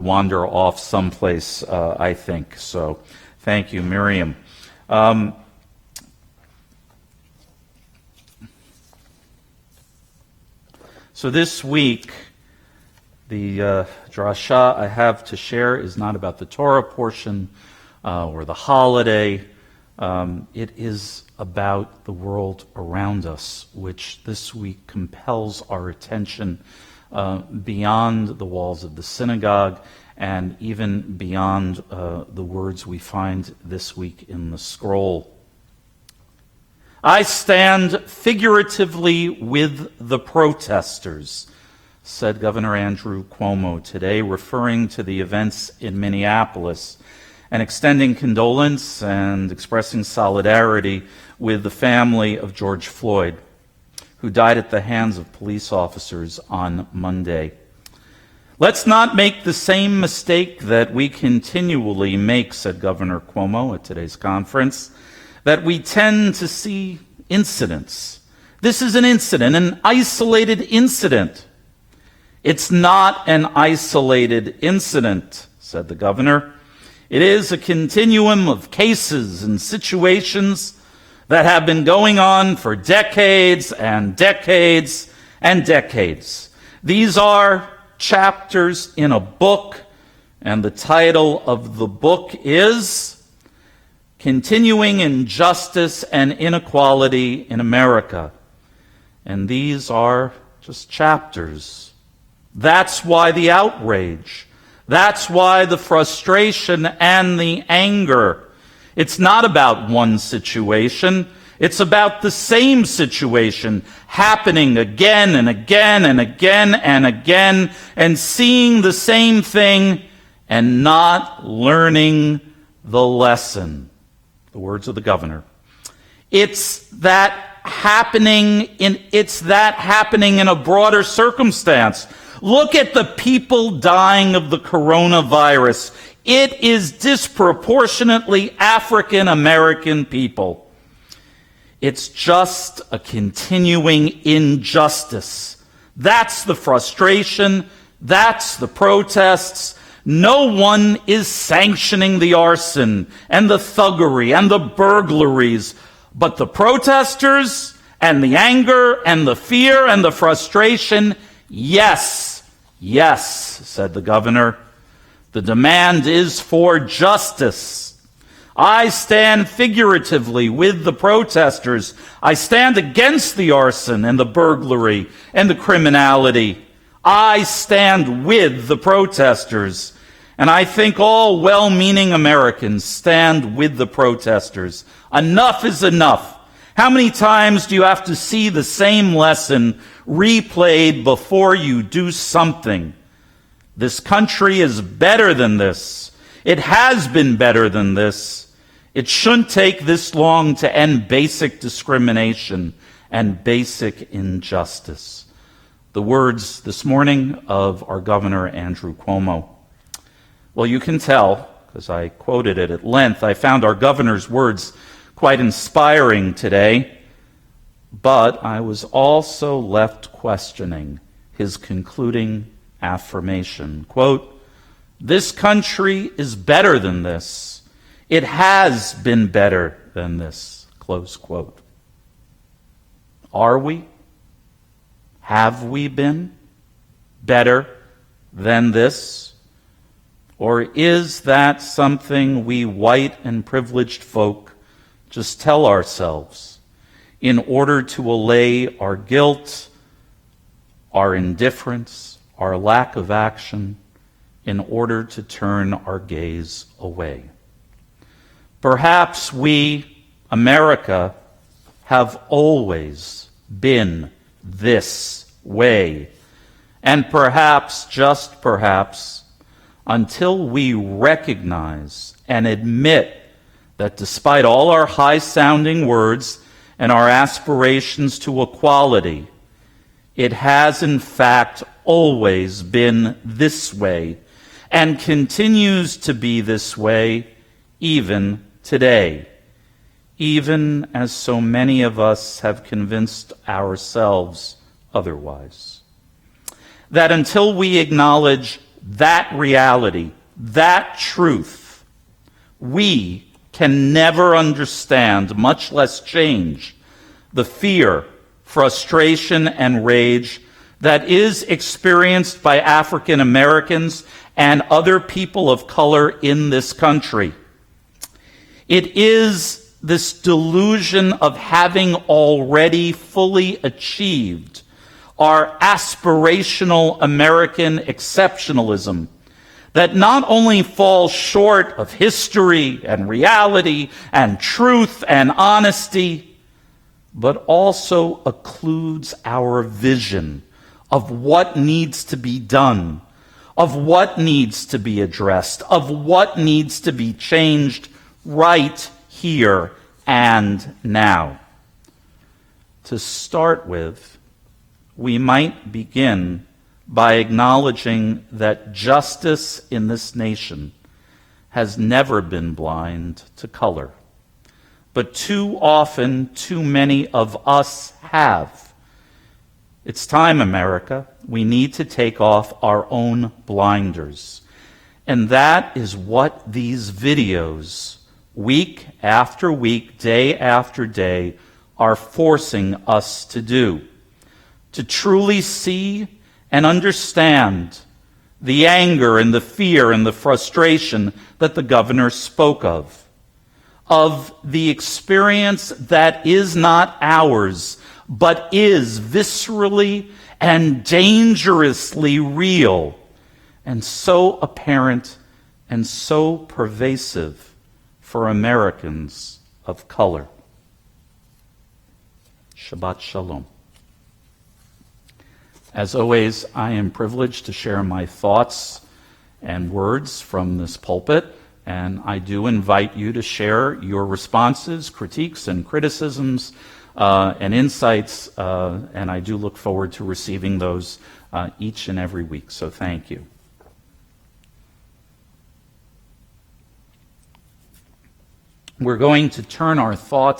wander off someplace, I think. So thank you, Miriam. So this week, the drasha I have to share is not about the Torah portion or the holiday. It is about the world around us, which this week compels our attention beyond the walls of the synagogue and even beyond the words we find this week in the scroll. I stand figuratively with the protesters, said Governor Andrew Cuomo today, referring to the events in Minneapolis and extending condolence and expressing solidarity with the family of George Floyd, who died at the hands of police officers on Monday. Let's not make the same mistake that we continually make, said Governor Cuomo at today's conference, that we tend to see incidents. This is an incident, an isolated incident. It's not an isolated incident, said the governor. It is a continuum of cases and situations that have been going on for decades and decades and decades. These are chapters in a book, and the title of the book is Continuing Injustice and Inequality in America. And these are just chapters. That's why the outrage. That's why the frustration and the anger. It's not about one situation. It's about the same situation happening again and again and again and again, and seeing the same thing and not learning the lesson. The words of the governor. It's that happening in a broader circumstance. Look at the people dying of the coronavirus. It is disproportionately African American people. It's just a continuing injustice. That's the frustration. That's the protests. No one is sanctioning the arson and the thuggery and the burglaries, but the protesters and the anger and the fear and the frustration, yes, yes, said the governor. The demand is for justice. I stand figuratively with the protesters. I stand against the arson and the burglary and the criminality. I stand with the protesters, and I think all well-meaning Americans stand with the protesters. Enough is enough. How many times do you have to see the same lesson replayed before you do something? This country is better than this. It has been better than this. It shouldn't take this long to end basic discrimination and basic injustice. The words this morning of our Governor Andrew Cuomo. Well, you can tell, because I quoted it at length, I found our governor's words quite inspiring today, but I was also left questioning his concluding affirmation. Quote, "This country is better than this. It has been better than this." Close quote. Are we? Have we been better than this? Or is that something we white and privileged folk just tell ourselves in order to allay our guilt, our indifference, our lack of action, in order to turn our gaze away? Perhaps we, America, have always been this way. And perhaps, just perhaps, until we recognize and admit that despite all our high-sounding words and our aspirations to equality, it has in fact always been this way and continues to be this way even today, even as so many of us have convinced ourselves otherwise. That until we acknowledge that reality, that truth, we can never understand, much less change, the fear, frustration, and rage that is experienced by African Americans and other people of color in this country. It is this delusion of having already fully achieved our aspirational American exceptionalism that not only falls short of history and reality and truth and honesty, but also occludes our vision of what needs to be done, of what needs to be addressed, of what needs to be changed right here and now. To start with, we might begin by acknowledging that justice in this nation has never been blind to color. But too often, too many of us have. It's time, America. We need to take off our own blinders. And that is what these videos, week after week, day after day, are forcing us to do. To truly see and understand the anger and the fear and the frustration that the governor spoke of the experience that is not ours, but is viscerally and dangerously real, and so apparent and so pervasive for Americans of color. Shabbat Shalom. As always, I am privileged to share my thoughts and words from this pulpit, and I do invite you to share your responses, critiques, and criticisms and insights, and I do look forward to receiving those each and every week, so thank you. We're going to turn our thoughts